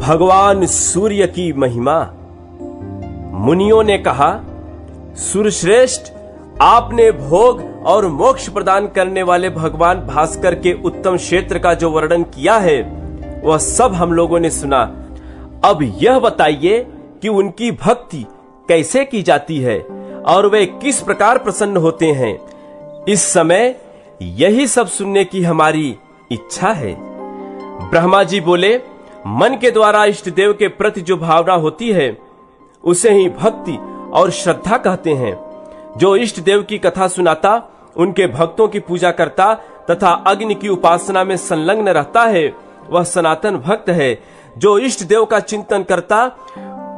भगवान सूर्य की महिमा। मुनियों ने कहा, सूर्यश्रेष्ठ, आपने भोग और मोक्ष प्रदान करने वाले भगवान भास्कर के उत्तम क्षेत्र का जो वर्णन किया है वह सब हम लोगों ने सुना। अब यह बताइए कि उनकी भक्ति कैसे की जाती है और वे किस प्रकार प्रसन्न होते हैं। इस समय यही सब सुनने की हमारी इच्छा है। ब्रह्मा जी बोले, मन के द्वारा इष्ट देव के प्रति जो भावना होती है उसे ही भक्ति और श्रद्धा कहते हैं। जो इष्ट देव की कथा सुनाता, उनके भक्तों की पूजा करता तथा अग्नि की उपासना में संलग्न रहता है, वह सनातन भक्त है। जो इष्ट देव का चिंतन करता,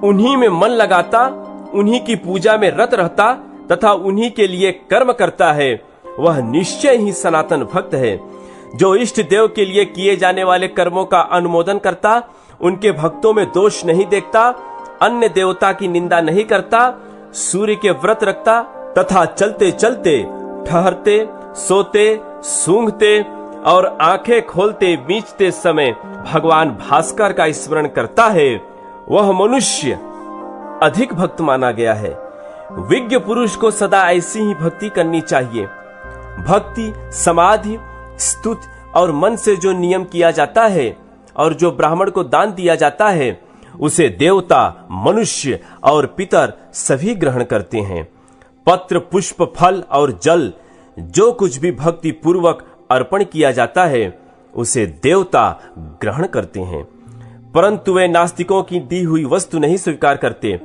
उन्हीं में मन लगाता, उन्हीं की पूजा में रत रहता तथा उन्हीं के लिए कर्म करता है, वह निश्चय ही सनातन भक्त है। जो इष्ट देव के लिए किए जाने वाले कर्मों का अनुमोदन करता, उनके भक्तों में दोष नहीं देखता, अन्य देवता की निंदा नहीं करता, सूर्य के व्रत रखता तथा चलते चलते, ठहरते, सोते, सूंघते और आंखें खोलते बीचते समय भगवान भास्कर का स्मरण करता है, वह मनुष्य अधिक भक्त माना गया है। विज्ञ पुरुष को सदा ऐसी ही भक्ति करनी चाहिए। भक्ति, समाधि, स्तुति और मन से जो नियम किया जाता है और जो ब्राह्मण को दान दिया जाता है, उसे देवता, मनुष्य और पितर सभी ग्रहण करते हैं। पत्र, पुष्प, फल और जल जो कुछ भी भक्ति पूर्वक अर्पण किया जाता है उसे देवता ग्रहण करते हैं, परंतु वे नास्तिकों की दी हुई वस्तु नहीं स्वीकार करते।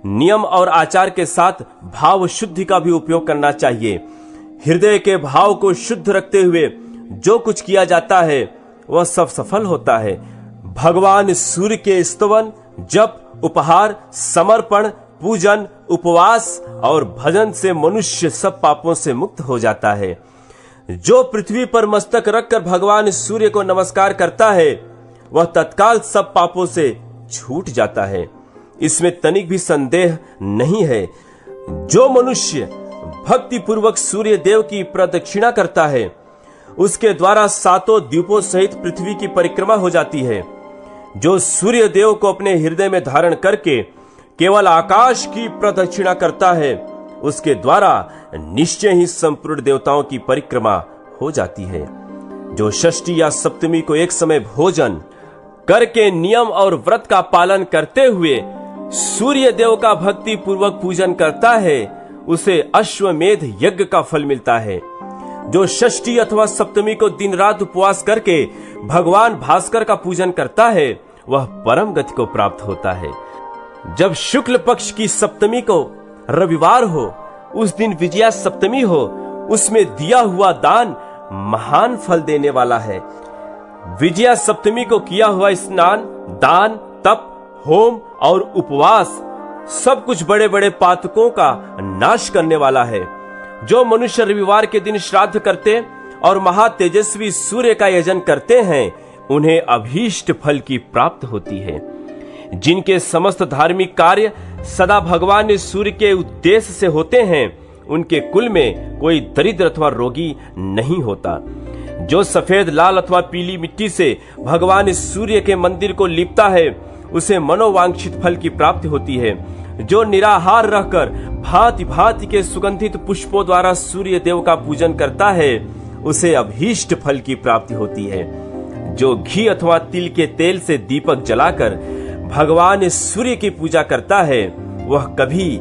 नियम और आचार के साथ भाव शुद्धि का भी उपयोग करना चाहिए। हृदय के भाव को शुद्ध रखते हुए जो कुछ किया जाता है वह सब सफल होता है। भगवान सूर्य के स्तवन, जप, उपहार, समर्पण, पूजन, उपवास और भजन से मनुष्य सब पापों से मुक्त हो जाता है। जो पृथ्वी पर मस्तक रखकर भगवान सूर्य को नमस्कार करता है वह तत्काल सब पापों से छूट जाता है, इसमें तनिक भी संदेह नहीं है। जो मनुष्य भक्ति पूर्वक सूर्य देव की प्रदक्षिणा करता है उसके द्वारा सातों द्वीपों सहित पृथ्वी की परिक्रमा हो जाती है। जो सूर्य देव को अपने हृदय में धारण करके केवल आकाश की प्रदक्षिणा करता है उसके द्वारा निश्चय ही संपूर्ण देवताओं की परिक्रमा हो जाती है। जो षष्ठी या सप्तमी को एक समय भोजन करके नियम और व्रत का पालन करते हुए सूर्य देव का भक्ति पूर्वक पूजन करता है उसे अश्वमेध यज्ञ का फल मिलता है। जो षष्ठी अथवा सप्तमी को दिन रात उपवास करके भगवान भास्कर का पूजन करता है वह परम गति को प्राप्त होता है। जब शुक्ल पक्ष की सप्तमी को रविवार हो, उस दिन विजया सप्तमी हो, उसमें दिया हुआ दान महान फल देने वाला है। विजया सप्तमी को किया हुआ स्नान, दान, तप, होम और उपवास सब कुछ बड़े बड़े पातकों का नाश करने वाला है। जो मनुष्य रविवार के दिन श्राद्ध करते और महातेजस्वी सूर्य का यजन करते हैं उन्हें अभीष्ट फल की प्राप्त होती है। जिनके समस्त धार्मिक कार्य सदा भगवान सूर्य के उद्देश्य से होते हैं उनके कुल में कोई दरिद्र अथवा रोगी नहीं होता। जो सफेद, लाल अथवा पीली मिट्टी से भगवान सूर्य के मंदिर को लीपता है उसे मनोवांछित फल की प्राप्ति होती है। जो निराहार रहकर भांति भांति के सुगंधित पुष्पों द्वारा सूर्य देव का पूजन करता है उसे अभीष्ट फल की प्राप्ति होती है। जो घी अथवा तिल के तेल से दीपक जलाकर भगवान सूर्य की पूजा करता है वह कभी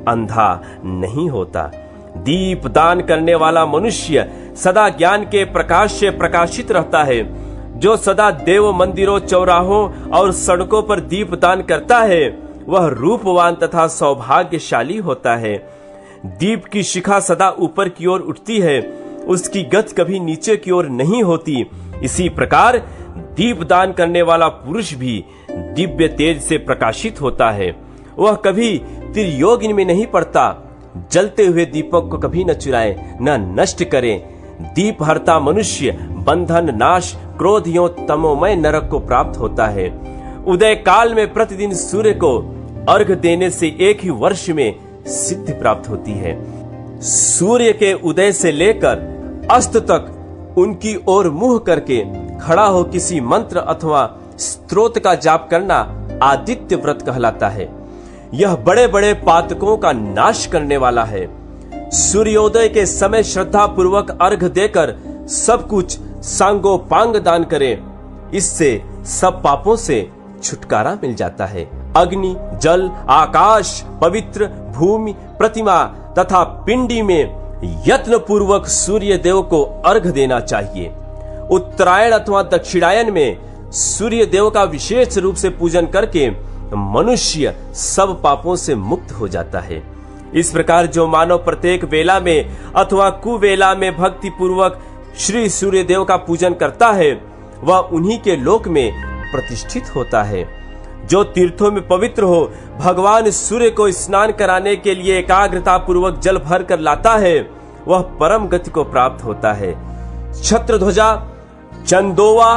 अंधा नहीं होता। दीप दान करने वाला मनुष्य सदा ज्ञान के प्रकाश से प्रकाशित रहता है। जो सदा देव मंदिरों, चौराहों और सड़कों पर दीप दान करता है वह रूपवान तथा सौभाग्यशाली होता है। दीप की शिखा सदा ऊपर की ओर उठती है, उसकी गति कभी नीचे की ओर नहीं होती। इसी प्रकार दीप दान करने वाला पुरुष भी दिव्य तेज से प्रकाशित होता है। वह कभी त्रियोगिनी में नहीं पड़ता। जलते हुए दीपक को कभी न चुराए, न नष्ट करे। दीप हरता मनुष्य बंधन, नाश, क्रोध एवं तमोमय नरक को प्राप्त होता है। उदय काल में प्रतिदिन सूर्य को अर्घ देने से एक ही वर्ष में सिद्धि प्राप्त होती है। सूर्य के उदय से लेकर अस्त तक उनकी ओर मुंह करके खड़ा हो किसी मंत्र अथवा स्त्रोत का जाप करना आदित्य व्रत कहलाता है। यह बड़े बड़े पातकों का नाश करने वाला है। सूर्योदय के समय श्रद्धा पूर्वक अर्घ देकर सब कुछ सांगोपांग दान करें। इससे सब पापों से छुटकारा मिल जाता है। अग्नि, जल, आकाश, पवित्र भूमि, प्रतिमा तथा पिंडी में यत्न पूर्वक सूर्य देव को अर्घ देना चाहिए। उत्तरायण अथवा दक्षिणायन में सूर्य देव का विशेष रूप से पूजन करके मनुष्य सब पापों से मुक्त हो जाता है। इस प्रकार जो मानव प्रत्येक वेला में अथवा कुवेला में भक्ति पूर्वक श्री सूर्य देव का पूजन करता है वह उन्हीं के लोक में प्रतिष्ठित होता है। जो तीर्थों में पवित्र हो, भगवान सूर्य को स्नान कराने के लिए एकाग्रता पूर्वक जल भर कर लाता है, वह परम गति को प्राप्त होता है। छत्र ध्वजा, चंदोवा,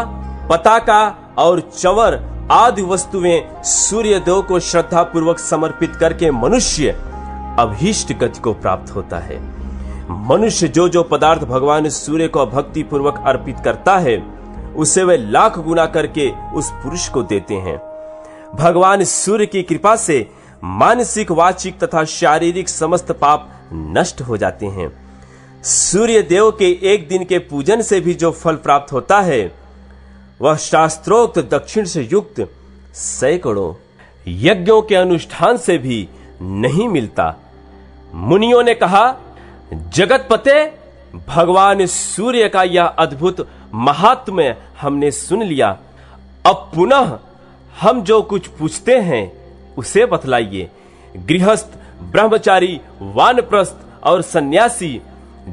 पताका और चंवर आदि वस्तुएं सूर्य देव को श्रद्धा पूर्वक समर्पित करके मनुष्य अभीष्ट गति को प्राप्त होता है। मनुष्य जो जो पदार्थ भगवान सूर्य को भक्ति पूर्वक अर्पित करता है उसे वे लाख गुना करके उस पुरुष को देते हैं। भगवान सूर्य की कृपा से मानसिक, वाचिक तथा शारीरिक समस्त पाप नष्ट हो जाते हैं। सूर्य देव के एक दिन के पूजन से भी जो फल प्राप्त होता है वह शास्त्रोक्त दक्षिण से युक्त सैकड़ों यज्ञों के अनुष्ठान से भी नहीं मिलता। मुनियों ने कहा, जगतपते, भगवान सूर्य का यह अद्भुत महात्म्य हमने सुन लिया। अब पुनः हम जो कुछ पूछते हैं उसे बतलाइए। गृहस्थ, ब्रह्मचारी, वानप्रस्थ और सन्यासी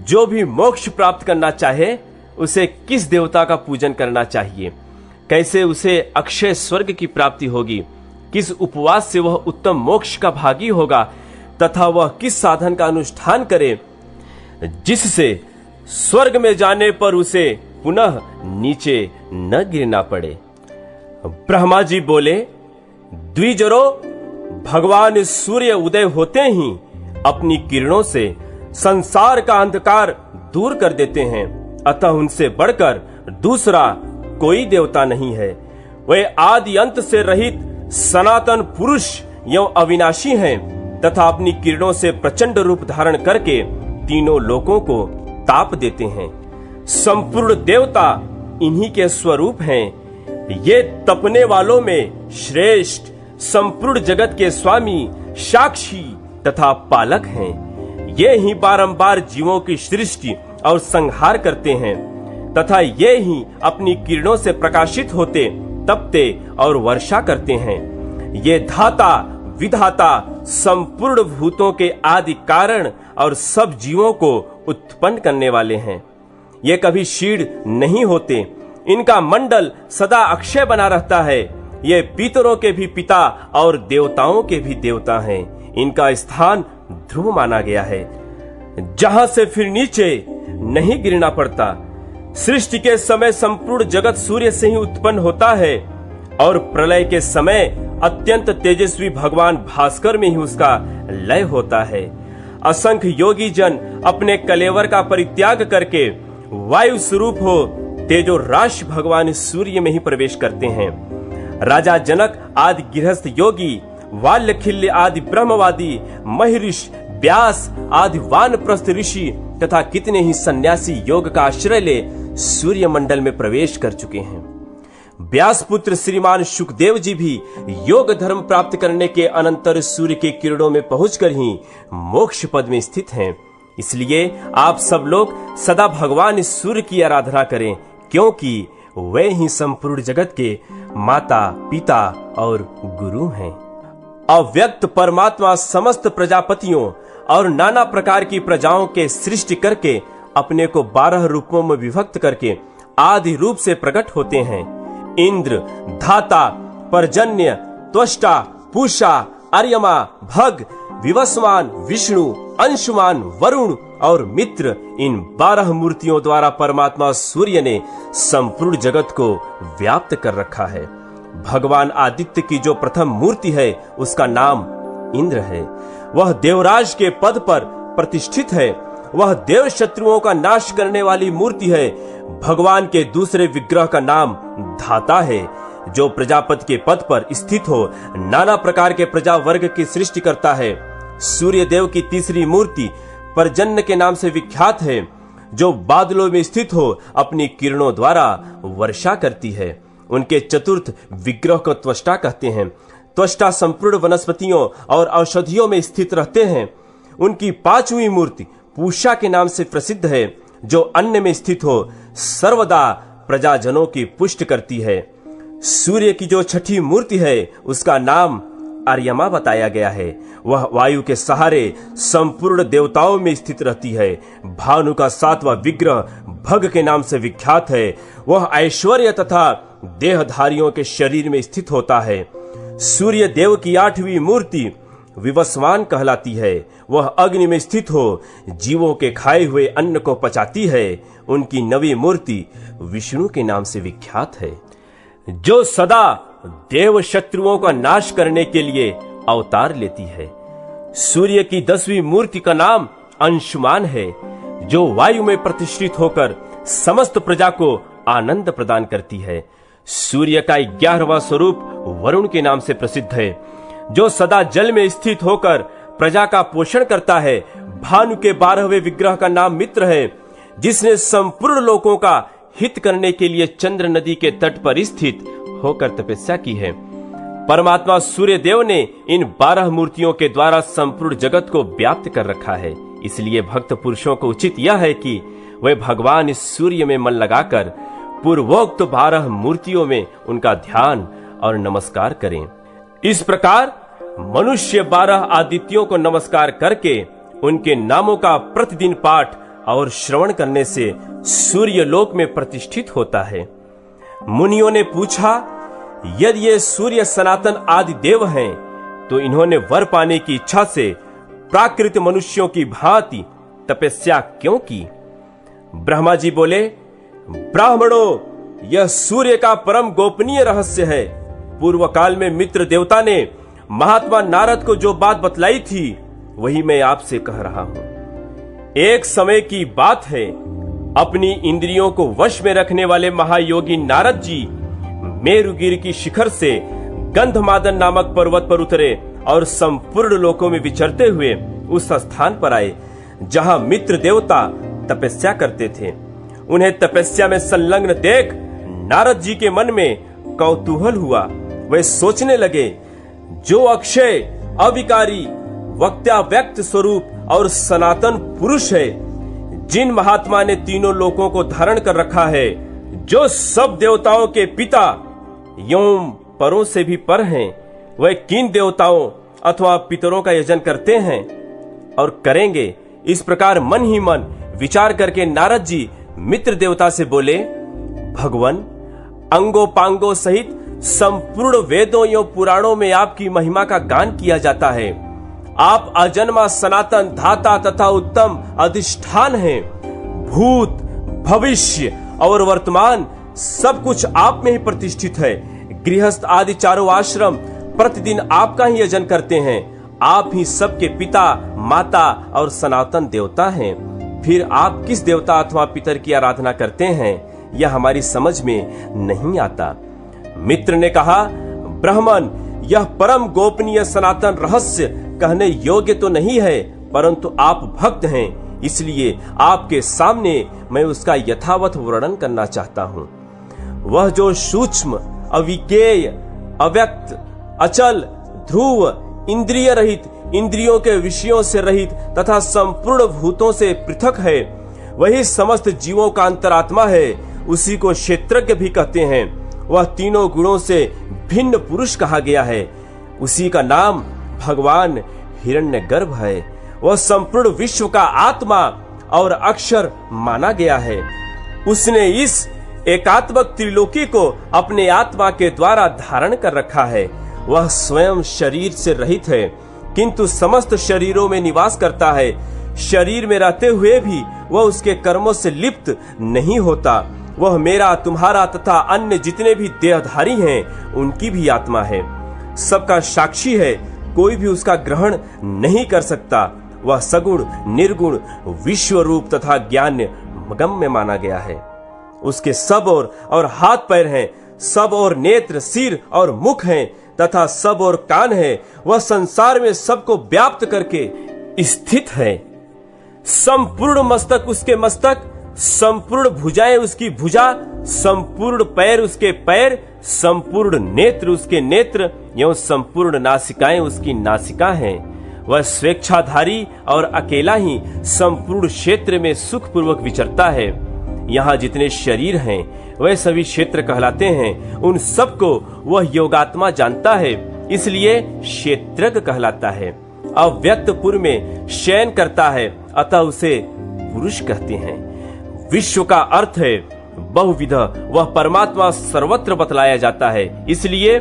जो भी मोक्ष प्राप्त करना चाहे उसे किस देवता का पूजन करना चाहिए? कैसे उसे अक्षय स्वर्ग की प्राप्ति होगी? किस उपवास से वह उत्तम मोक्ष का भागी होगा? तथा वह किस साधन का अनुष्ठान करे जिससे स्वर्ग में जाने पर उसे पुनः नीचे न गिरना पड़े? ब्रह्मा जी बोले, द्विजरो, भगवान सूर्य उदय होते ही अपनी किरणों से संसार का अंधकार दूर कर देते हैं, अतः उनसे बढ़कर दूसरा कोई देवता नहीं है। वे आदि अंत से रहित सनातन पुरुष एवं अविनाशी हैं तथा अपनी किरणों से प्रचंड रूप धारण करके तीनों लोकों को ताप देते हैं। संपूर्ण देवता इन्हीं के स्वरूप हैं। ये तपने वालों में श्रेष्ठ, संपूर्ण जगत के स्वामी, साक्षी तथा पालक हैं। ये ही बारंबार जीवों की सृष्टि और संहार करते हैं तथा ये ही अपनी किरणों से प्रकाशित होते, तपते और वर्षा करते हैं। ये धाता, विधाता, संपूर्ण भूतों के आदि कारण और सब जीवों को उत्पन्न करने वाले हैं। ये कभी क्षीण नहीं होते। इनका मंडल सदा अक्षय बना रहता है। ये पितरों के भी पिता और देवताओं के भी देवता हैं। इनका स्थान ध्रुव माना गया है जहां से फिर नीचे नहीं गिरना पड़ता। सृष्टि के समय संपूर्ण जगत सूर्य से ही उत्पन्न होता है और प्रलय के समय अत्यंत तेजस्वी भगवान भास्कर में ही उसका लय होता है। असंख्य योगी जन अपने कलेवर का परित्याग करके वायु स्वरूप हो तेजो राशि भगवान सूर्य में ही प्रवेश करते हैं। राजा जनक आदि गृहस्थ योगी, वाल्यखिल्य आदि ब्रह्मवादी, महिषी, व्यास आदि वानप्रस्थ ऋषि तथा कितने ही सन्यासी योग का आश्रय ले सूर्य मंडल में प्रवेश कर चुके हैं। व्यास पुत्र श्रीमान शुकदेव जी भी योग धर्म प्राप्त करने के अनंतर सूर्य के किरणों में पहुंचकर ही मोक्ष पद में स्थित हैं। इसलिए आप सब लोग सदा भगवान सूर्य की आराधना करें, क्योंकि वे ही संपूर्ण जगत के माता, पिता और गुरु हैं। अव्यक्त परमात्मा समस्त प्रजापतियों और नाना प्रकार की प्रजाओं के सृष्टि करके अपने को 12 रूपों में विभक्त करके आदि रूप से प्रकट होते हैं। इंद्र, धाता, पर्जन्य, त्वष्टा, पूषा, अर्यमा, भग, विवस्वान, विष्णु, अंशुमान, वरुण और मित्र, इन 12 मूर्तियों द्वारा परमात्मा सूर्य ने संपूर्ण जगत को व्याप्त कर रखा है। भगवान आदित्य की जो प्रथम मूर्ति है उसका नाम इंद्र है। वह देवराज के पद पर प्रतिष्ठित है। वह देव शत्रुओं का नाश करने वाली मूर्ति है। भगवान के दूसरे विग्रह का नाम धाता है। जो प्रजापति के पद पर स्थित हो, नाना प्रकार के प्रजा वर्ग की सृष्टि करता है। सूर्य देव की तीसरी मूर्ति परजन्य के नाम से विख्यात है, जो बादलों में स्थित हो अपनी किरणों द्वारा वर्षा करती है। उनके चतुर्थ विग्रह को त्वष्टा कहते हैं। त्वष्टा संपूर्ण वनस्पतियों और औषधियों में स्थित रहते हैं। उनकी पांचवी मूर्ति पूषा के नाम से प्रसिद्ध है, जो अन्न में स्थित हो सर्वदा प्रजाजनों की पुष्ट करती है। सूर्य की जो छठी मूर्ति है उसका नाम आर्यमा बताया गया है। वह वायु के सहारे संपूर्ण देवताओं में स्थित रहती है। भानु का सातवां विग्रह भग के नाम से विख्यात है। वह ऐश्वर्य तथा देहधारियों के शरीर में स्थित होता है। सूर्य देव की आठवीं मूर्ति विवस्वान कहलाती है। वह अग्नि में स्थित हो जीवों के खाए हुए अन्न को पचाती है। उनकी नवी मूर्ति विष्णु के नाम से विख्यात है, जो सदा देव शत्रुओं का नाश करने के लिए अवतार लेती है। सूर्य की 10वीं मूर्ति का नाम अंशुमान है, जो वायु में प्रतिष्ठित होकर समस्त प्रजा को आनंद प्रदान करती है। सूर्य का 11वां स्वरूप वरुण के नाम से प्रसिद्ध है, जो सदा जल में स्थित होकर प्रजा का पोषण करता है। भानु के 12वें विग्रह का नाम मित्र है, जिसने संपूर्ण लोगों का हित करने के लिए चंद्र नदी के तट पर स्थित होकर तपस्या की है। परमात्मा सूर्य देव ने इन 12 मूर्तियों के द्वारा संपूर्ण जगत को व्याप्त कर रखा है। इसलिए भक्त पुरुषों को उचित यह है कि वे भगवान इस सूर्य में मन लगाकर पूर्वोक्त 12 मूर्तियों में उनका ध्यान और नमस्कार करें। इस प्रकार मनुष्य 12 आदित्यों को नमस्कार करके उनके नामों का प्रतिदिन पाठ और श्रवण करने से सूर्य लोक में प्रतिष्ठित होता है। मुनियों ने पूछा, यदि ये सूर्य सनातन आदि देव हैं, तो इन्होंने वर पाने की इच्छा से प्राकृत मनुष्यों की भांति तपस्या क्यों की? ब्रह्मा जी बोले, ब्राह्मणों, यह सूर्य का परम गोपनीय रहस्य है। पूर्व काल में मित्र देवता ने महात्मा नारद को जो बात बतलाई थी, वही मैं आपसे कह रहा हूं। एक समय की बात है, अपनी इंद्रियों को वश में रखने वाले महायोगी नारद जी मेरुगिरी की शिखर से गंधमादन नामक पर्वत पर उतरे और संपूर्ण लोकों में विचरते हुए उस स्थान पर आए जहां मित्र देवता तपस्या करते थे। उन्हें तपस्या में संलग्न देख नारद जी के मन में कौतूहल हुआ। वे सोचने लगे, जो अक्षय, अविकारी, वक्त्याव्यक्त स्वरूप और सनातन पुरुष है, जिन महात्मा ने तीनों लोकों को धारण कर रखा है, जो सब देवताओं के पिता एवं परों से भी पर हैं, वह किन देवताओं अथवा पितरों का यजन करते हैं और करेंगे? इस प्रकार मन ही मन विचार करके नारद जी मित्र देवता से बोले, भगवान, अंगों पांगों सहित संपूर्ण वेदों एवं पुराणों में आपकी महिमा का गान किया जाता है। आप अजन्मा सनातन धाता तथा उत्तम अधिष्ठान हैं। भूत, भविष्य और वर्तमान सब कुछ आप में ही प्रतिष्ठित है। गृहस्थ आदि चारों आश्रम प्रतिदिन आपका ही यजन करते हैं। आप ही सबके पिता, माता और सनातन देवता हैं। फिर आप किस देवता अथवा पितर की आराधना करते हैं, यह हमारी समझ में नहीं आता। मित्र ने कहा, ब्राह्मण, यह परम गोपनीय सनातन रहस्य कहने योग्य तो नहीं है, परंतु आप भक्त हैं, इसलिए आपके सामने मैं उसका यथावत वर्णन करना चाहता हूं। वह जो सूक्ष्म, अविज्ञेय, अव्यक्त, अचल, ध्रुव, इंद्रिय रहित, इंद्रियों के विषयों से रहित तथा संपूर्ण भूतों से पृथक है, वही समस्त जीवों का अंतरात्मा है। उसी को क्षेत्रज्ञ भी कहते हैं। वह तीनों गुणों से भिन्न पुरुष कहा गया है। उसी का नाम भगवान हिरण्यगर्भ है। वह संपूर्ण विश्व का आत्मा और अक्षर माना गया है। उसने इस एकात्मक त्रिलोकी को अपने आत्मा के द्वारा धारण कर रखा है। वह स्वयं शरीर से रहित है, किंतु समस्त शरीरों में निवास करता है। शरीर में रहते हुए भी वह उसके कर्मों से लिप्त नहीं होता। वह मेरा, तुम्हारा तथा अन्य जितने भी देहधारी हैं, उनकी भी आत्मा है। सबका साक्षी है, कोई भी उसका ग्रहण नहीं कर सकता। वह सगुण, निर्गुण, विश्व रूप तथा ज्ञान गम्य माना गया है। उसके सब और हाथ पैर हैं। सब और नेत्र, सिर और मुख हैं तथा सब और कान है। वह संसार में सबको व्याप्त करके स्थित है। संपूर्ण मस्तक उसके मस्तक, संपूर्ण भुजाएं उसकी भुजा, संपूर्ण पैर उसके पैर, संपूर्ण नेत्र उसके नेत्र एवं संपूर्ण नासिकाएं उसकी नासिका हैं। वह स्वेच्छाधारी और अकेला ही संपूर्ण क्षेत्र में सुखपूर्वक विचरता है। यहाँ जितने शरीर हैं वह सभी क्षेत्र कहलाते हैं। उन सबको वह योगात्मा जानता है, इसलिए क्षेत्रज्ञ कहलाता है। अव्यक्तपुर में शयन करता है, अतः उसे पुरुष कहते हैं। विश्व का अर्थ है बहुविध। वह परमात्मा सर्वत्र बतलाया जाता है, इसलिए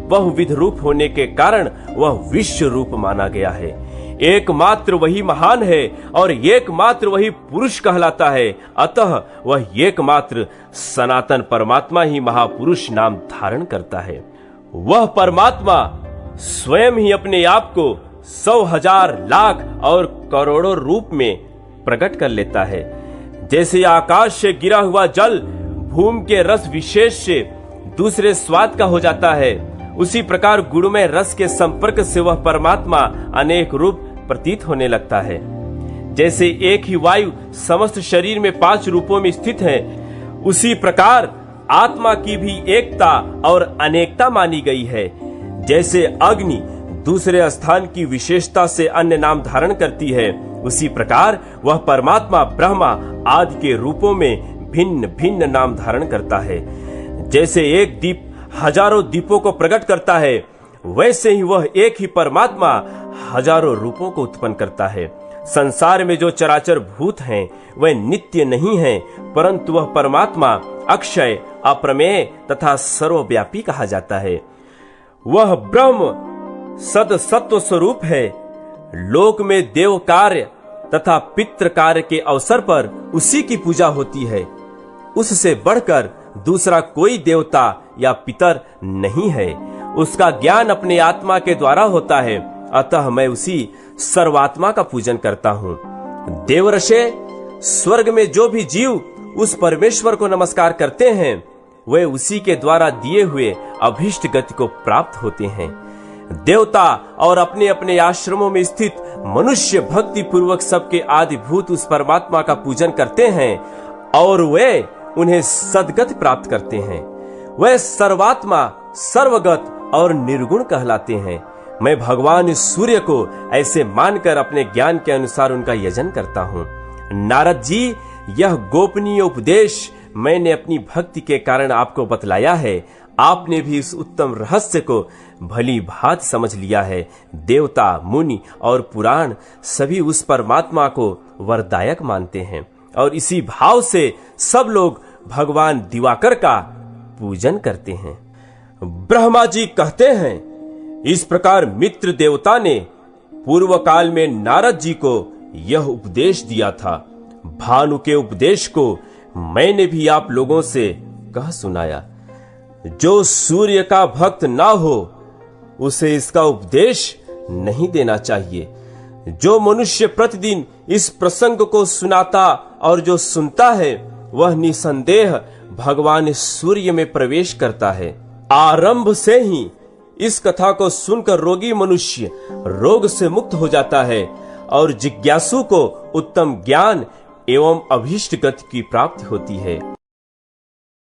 बहुविध रूप होने के कारण वह विश्व रूप माना गया है। एकमात्र वही महान है और एकमात्र वही पुरुष कहलाता है, अतः वह एकमात्र सनातन परमात्मा ही महापुरुष नाम धारण करता है। वह परमात्मा स्वयं ही अपने आप को 100,000 लाख और करोड़ों रूप में प्रकट कर लेता है। जैसे आकाश से गिरा हुआ जल भूमि के रस विशेष से दूसरे स्वाद का हो जाता है, उसी प्रकार गुणमय रस के संपर्क से वह परमात्मा अनेक रूप प्रतीत होने लगता है। जैसे एक ही वायु समस्त शरीर में 5 रूपों में स्थित है, उसी प्रकार आत्मा की भी एकता और अनेकता मानी गई है। जैसे अग्नि दूसरे स्थान की विशेषता से अन्य नाम धारण करती है, उसी प्रकार वह परमात्मा ब्रह्मा आदि के रूपों में भिन्न भिन्न नाम धारण करता है। जैसे एक दीप हजारों दीपों को प्रकट करता है, वैसे ही वह एक ही परमात्मा हजारों रूपों को उत्पन्न करता है। संसार में जो चराचर भूत हैं वह नित्य नहीं हैं, परंतु वह परमात्मा अक्षय, अप्रमेय तथा सर्वव्यापी कहा जाता है। वह ब्रह्म सद सत्व स्वरूप है। लोक में देव कार्य तथा पितृ कार्य के अवसर पर उसी की पूजा होती है। उससे बढ़कर दूसरा कोई देवता या पितर नहीं है। उसका ज्ञान अपने आत्मा के द्वारा होता है, अतः मैं उसी सर्वात्मा का पूजन करता हूँ। देवऋषि स्वर्ग में जो भी जीव उस परमेश्वर को नमस्कार करते हैं, वे उसी के द्वारा दिए हुए अभीष्ट गति को प्राप्त होते हैं। देवता और अपने अपने आश्रमों में स्थित मनुष्य भक्ति पूर्वक सबके आदिभूत उस परमात्मा का पूजन करते हैं और वे उन्हें सदगति प्राप्त करते हैं। वह सर्वात्मा, सर्वगत और निर्गुण कहलाते हैं। मैं भगवान सूर्य को ऐसे मानकर अपने ज्ञान के अनुसार उनका यजन करता हूँ। नारद जी, यह गोपनीय उपदेश मैंने अपनी भक्ति के कारण आपको बतलाया है। आपने भी इस उत्तम रहस्य को भली भांति समझ लिया है। देवता, मुनि और पुराण सभी उस परमात्मा को वरदायक मानते हैं और इसी भाव से सब लोग भगवान दिवाकर का पूजन करते हैं। ब्रह्मा जी कहते हैं, इस प्रकार मित्र देवता ने पूर्व काल में नारद जी को यह उपदेश दिया था। भानु के उपदेश को मैंने भी आप लोगों से कह सुनाया। जो सूर्य का भक्त ना हो उसे इसका उपदेश नहीं देना चाहिए। जो मनुष्य प्रतिदिन इस प्रसंग को सुनाता और जो सुनता है, वह निसंदेह भगवान सूर्य में प्रवेश करता है। आरंभ से ही इस कथा को सुनकर रोगी मनुष्य रोग से मुक्त हो जाता है और जिज्ञासु को उत्तम ज्ञान एवं अभीष्ट गति की प्राप्ति होती है।